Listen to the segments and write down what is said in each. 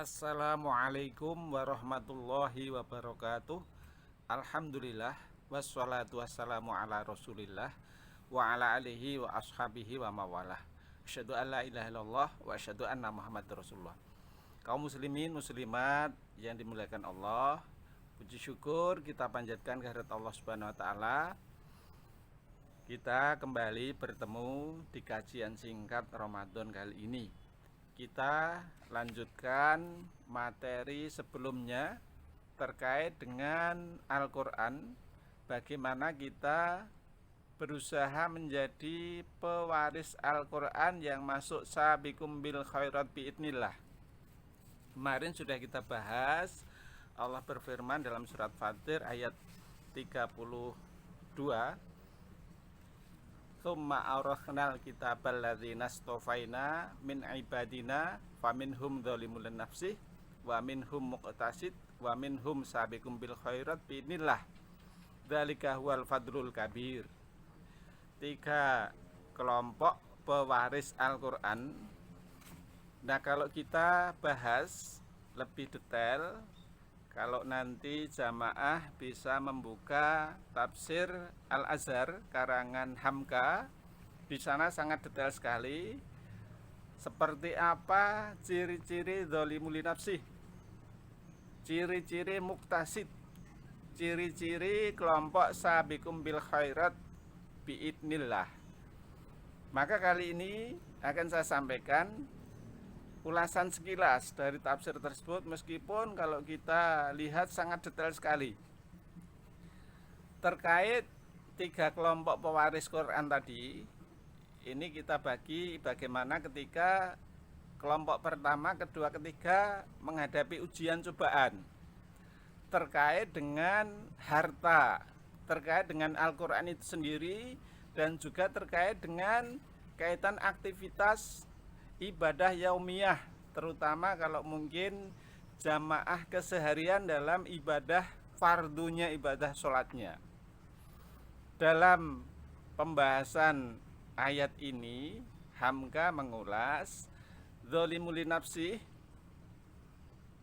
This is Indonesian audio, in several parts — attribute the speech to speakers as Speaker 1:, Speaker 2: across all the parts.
Speaker 1: Assalamualaikum warahmatullahi wabarakatuh. Alhamdulillah wassalatu wassalamu ala Rasulillah wa ala alihi wa ashabihi wa mawalah. Asyhadu an la ilaha illallah wa asyhadu anna Muhammad Rasulullah. Kaum muslimin muslimat yang dimuliakan Allah, puji syukur kita panjatkan kehadirat Allah Subhanahu wa taala. Kita kembali bertemu di kajian singkat Ramadan kali ini. Kita lanjutkan materi sebelumnya terkait dengan Al-Quran, bagaimana kita berusaha menjadi pewaris Al-Quran yang masuk sabiqum bil khairat biidnillah. Kemarin sudah kita bahas, Allah berfirman dalam surat Fatir ayat 32, Tsumma awrakhnal kitabal ladzina stofaina min ibadina faminhum dzalimun nafsih wa minhum muqtasid wa minhum sabiqum bil khairat biidnillah. Dzalika huwal fadlul kabir. 3 kelompok pewaris Al-Qur'an. Nah, kalau kita bahas lebih detail, kalau nanti jamaah bisa membuka tafsir Al-Azhar karangan Hamka, di sana sangat detail sekali seperti apa ciri-ciri dzalimul nafsih, ciri-ciri muktasid, ciri-ciri kelompok sabiqum bil khairat biidnillah. Maka kali ini akan saya sampaikan ulasan sekilas dari tafsir tersebut, meskipun kalau kita lihat sangat detail sekali terkait 3 kelompok pewaris Quran tadi. Ini kita bagi bagaimana ketika kelompok pertama, kedua, ketiga menghadapi ujian cobaan terkait dengan harta, terkait dengan Al-Quran itu sendiri, dan juga terkait dengan kaitan aktivitas ibadah yaumiyah, terutama kalau mungkin jamaah keseharian dalam ibadah fardunya, ibadah sholatnya. Dalam pembahasan ayat ini, Hamka mengulas dzalimul nafsih,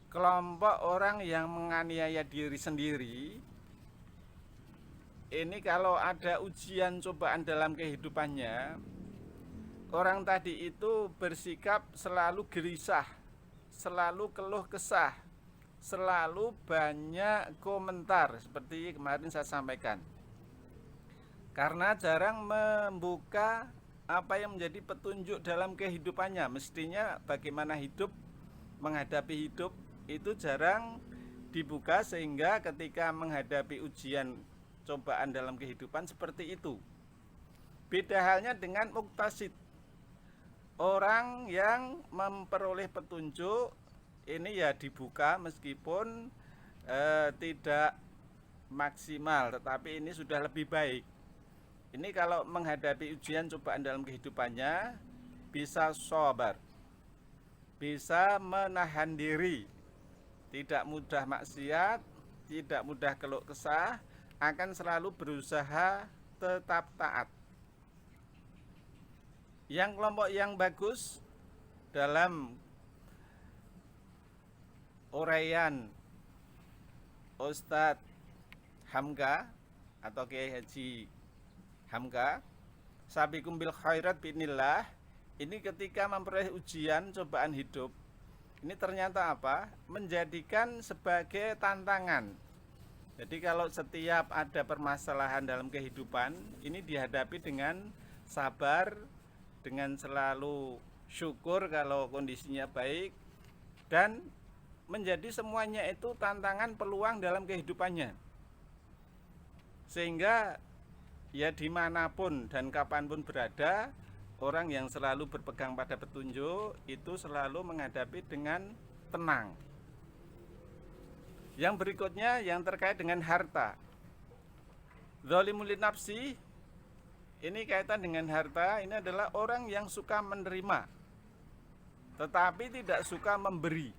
Speaker 1: kelompok orang yang menganiaya diri sendiri. Ini kalau ada ujian cobaan dalam kehidupannya, orang tadi itu bersikap selalu gelisah, selalu keluh kesah, selalu banyak komentar, seperti kemarin saya sampaikan. Karena jarang membuka apa yang menjadi petunjuk dalam kehidupannya. Mestinya bagaimana hidup, menghadapi hidup itu jarang dibuka, sehingga ketika menghadapi ujian cobaan dalam kehidupan seperti itu. Beda halnya dengan muktasid, orang yang memperoleh petunjuk ini ya dibuka, meskipun tidak maksimal, tetapi ini sudah lebih baik. Ini kalau menghadapi ujian cobaan dalam kehidupannya bisa sabar, bisa menahan diri, tidak mudah maksiat, tidak mudah keluh kesah, akan selalu berusaha tetap taat. Yang kelompok yang bagus dalam uraian Ustadz Hamka atau Kiai Haji Hamka, sabiqum bil khairat biidnillah, ini ketika memperoleh ujian cobaan hidup, ini ternyata apa? Menjadikan sebagai tantangan. Jadi kalau setiap ada permasalahan dalam kehidupan, ini dihadapi dengan sabar, dengan selalu syukur kalau kondisinya baik, dan menjadi semuanya itu tantangan, peluang dalam kehidupannya, sehingga ya dimanapun dan kapanpun berada, orang yang selalu berpegang pada petunjuk itu selalu menghadapi dengan tenang. Yang berikutnya yang terkait dengan harta, dzalimul nafsi, ini kaitan dengan harta. Ini adalah orang yang suka menerima tetapi tidak suka memberi.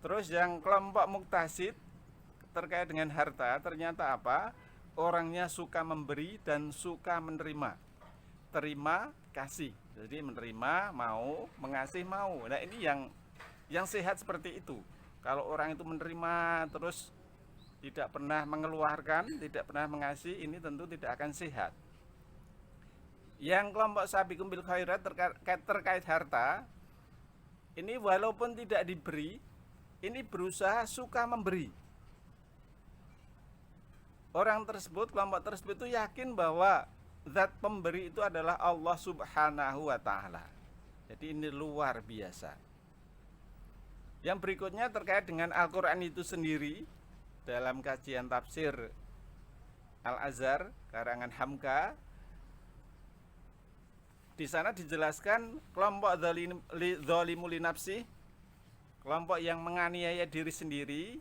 Speaker 1: Terus yang kelompok muktasid terkait dengan harta, ternyata apa? Orangnya suka memberi dan suka menerima. Terima, kasih. Jadi menerima mau, mengasih mau. Nah, ini Yang sehat seperti itu. Kalau orang itu menerima terus tidak pernah mengeluarkan, tidak pernah mengasih, ini tentu tidak akan sehat. Yang kelompok sabiqum bil khairat terkait harta, ini walaupun tidak diberi, ini berusaha suka memberi. Orang tersebut, kelompok tersebut itu yakin bahwa zat pemberi itu adalah Allah Subhanahu wa Ta'ala. Jadi ini luar biasa. Yang berikutnya terkait dengan Al-Quran itu sendiri. Dalam kajian tafsir Al-Azhar karangan Hamka, di sana dijelaskan kelompok zalimul nafsi, kelompok yang menganiaya diri sendiri,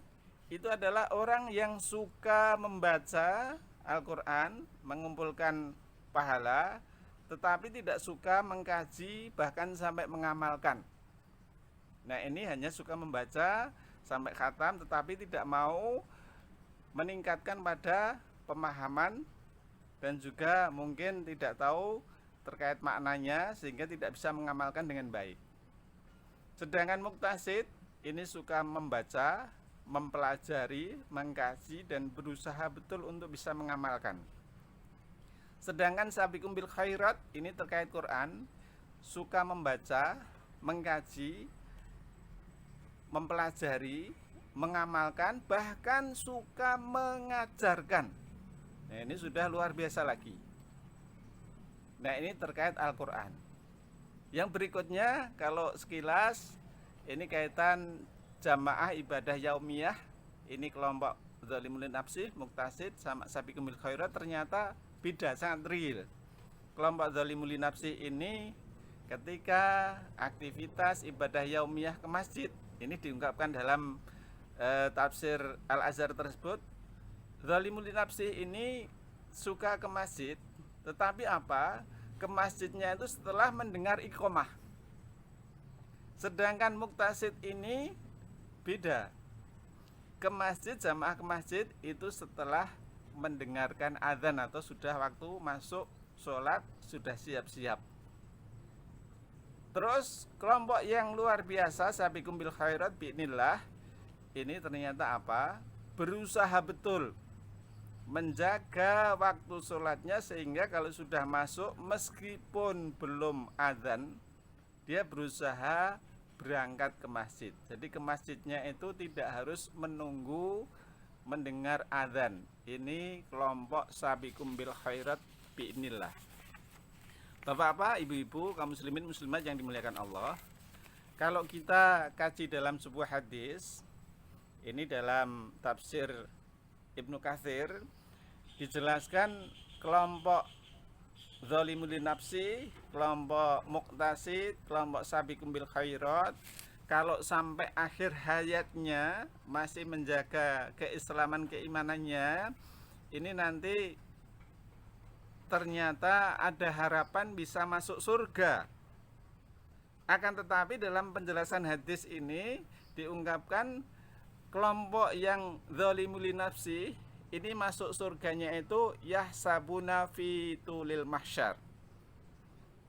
Speaker 1: itu adalah orang yang suka membaca Al-Quran, mengumpulkan pahala, tetapi tidak suka mengkaji, bahkan sampai mengamalkan. Nah, ini hanya suka membaca sampai khatam, tetapi tidak mau meningkatkan pada pemahaman, dan juga mungkin tidak tahu terkait maknanya, sehingga tidak bisa mengamalkan dengan baik. Sedangkan muktasid ini suka membaca, mempelajari, mengkaji, dan berusaha betul untuk bisa mengamalkan. Sedangkan sabiqum bil khairat ini terkait Quran, suka membaca, mengkaji, mempelajari, mengamalkan, bahkan suka mengajarkan. Nah, ini sudah luar biasa lagi. Nah, ini terkait Al-Quran. Yang berikutnya, kalau sekilas, ini kaitan jamaah ibadah yaumiyah. Ini kelompok zalimul nafsi, muktasid, sama sabiqum bil khairat, ternyata beda, sangat real. Kelompok zalimul nafsi ini ketika aktivitas ibadah yaumiyah ke masjid, ini diungkapkan dalam tafsir Al-Azhar tersebut, zalimul nafsi ini suka ke masjid, tetapi apa? Ke masjidnya itu setelah mendengar iqomah. Sedangkan muktasid ini beda. Ke masjid, jamaah ke masjid itu setelah mendengarkan azan atau sudah waktu masuk sholat, sudah siap-siap. Terus kelompok yang luar biasa sabiqum bil khairat bi'nillah, ini ternyata apa? Berusaha betul menjaga waktu sholatnya, sehingga kalau sudah masuk meskipun belum azan, dia berusaha berangkat ke masjid. Jadi ke masjidnya itu tidak harus menunggu mendengar azan. Ini kelompok sabiqum bil khairat bi'nillah. Bapak-bapak, ibu-ibu, kaum muslimin muslimat yang dimuliakan Allah, kalau kita kaji dalam sebuah hadis, ini dalam tafsir Ibnu Katsir dijelaskan kelompok zalimul nafsi, kelompok muktasid, kelompok sabiqum bil khairat, kalau sampai akhir hayatnya masih menjaga keislaman, keimanannya, ini nanti ternyata ada harapan bisa masuk surga. Akan tetapi dalam penjelasan hadis ini diungkapkan kelompok yang zalimul nafsi ini masuk surganya itu yahsabuna fi tulil mahsyar.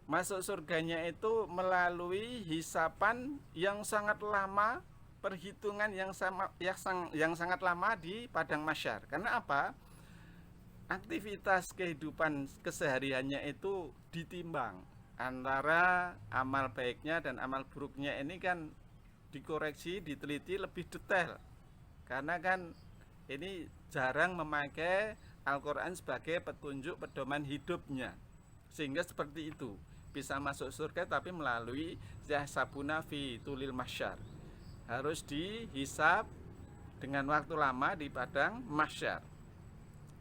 Speaker 1: Masuk surganya itu melalui hisapan yang sangat lama, perhitungan yang sangat lama di padang mahsyar. Karena apa? Aktivitas kehidupan kesehariannya itu ditimbang antara amal baiknya dan amal buruknya, ini kan dikoreksi, diteliti lebih detail. Karena kan ini jarang memakai Al-Quran sebagai petunjuk pedoman hidupnya, sehingga seperti itu bisa masuk surga, tapi melalui yahsabuna fi tulil mahsyar, harus dihisab dengan waktu lama di padang mahsyar.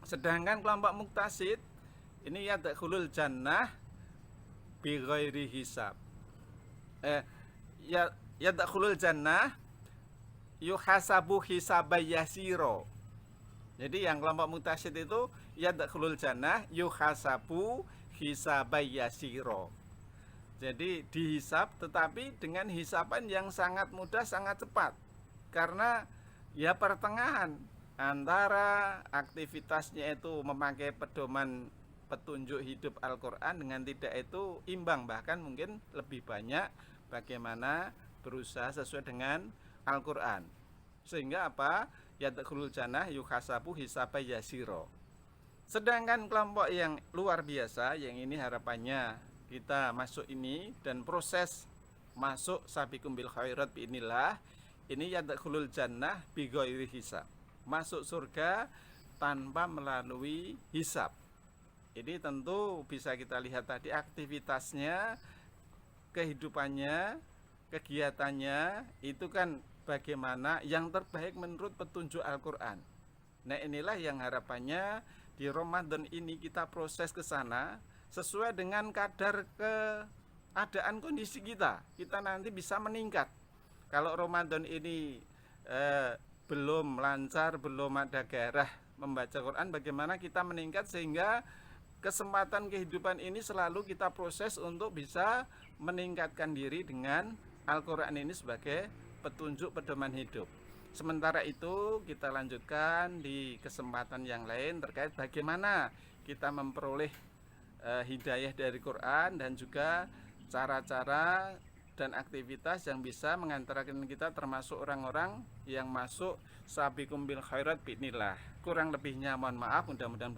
Speaker 1: Sedangkan kelompok muktasid ini yadkhulul jannah bi ghairi hisab. Yadkhulul jannah yuhasabu hisabay yasiro. Jadi yang kelompok muktasid itu yadkhulul jannah yuhasabu hisabay yasiro. Jadi dihisab, tetapi dengan hisapan yang sangat mudah, sangat cepat. Karena ya pertengahan antara aktivitasnya itu memakai pedoman petunjuk hidup Al-Quran dengan tidak itu imbang, bahkan mungkin lebih banyak bagaimana berusaha sesuai dengan Al-Qur'an. Sehingga apa? Yadkhulul jannah yuhasabu hisaba yasiro. Sedangkan kelompok yang luar biasa, yang ini harapannya kita masuk ini dan proses masuk sabiqum bil khairat biinillah, ini yadkhulul jannah bighairi hisab. Masuk surga tanpa melalui hisab. Ini tentu bisa kita lihat tadi aktivitasnya, kehidupannya, kegiatannya itu kan bagaimana yang terbaik menurut petunjuk Al-Qur'an. Nah, inilah yang harapannya di Ramadan ini kita proses ke sana sesuai dengan kadar keadaan kondisi kita. Kita nanti bisa meningkat. Kalau Ramadan ini belum lancar, belum ada gairah membaca Quran, bagaimana kita meningkat sehingga kesempatan kehidupan ini selalu kita proses untuk bisa meningkatkan diri dengan Al-Quran ini sebagai petunjuk pedoman hidup. Sementara itu kita lanjutkan di kesempatan yang lain terkait bagaimana kita memperoleh hidayah dari Quran dan juga cara-cara dan aktivitas yang bisa mengantarkan kita termasuk orang-orang yang masuk sabiqum bil khairat bi'nillah. Kurang lebihnya mohon maaf, mudah-mudahan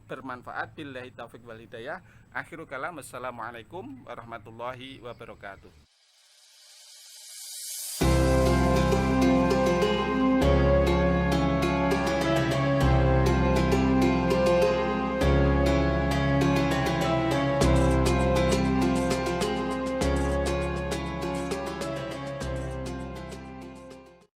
Speaker 1: bermanfaat. Billahi taufiq wal hidayah. Akhirul kalam, assalamualaikum warahmatullahi wabarakatuh.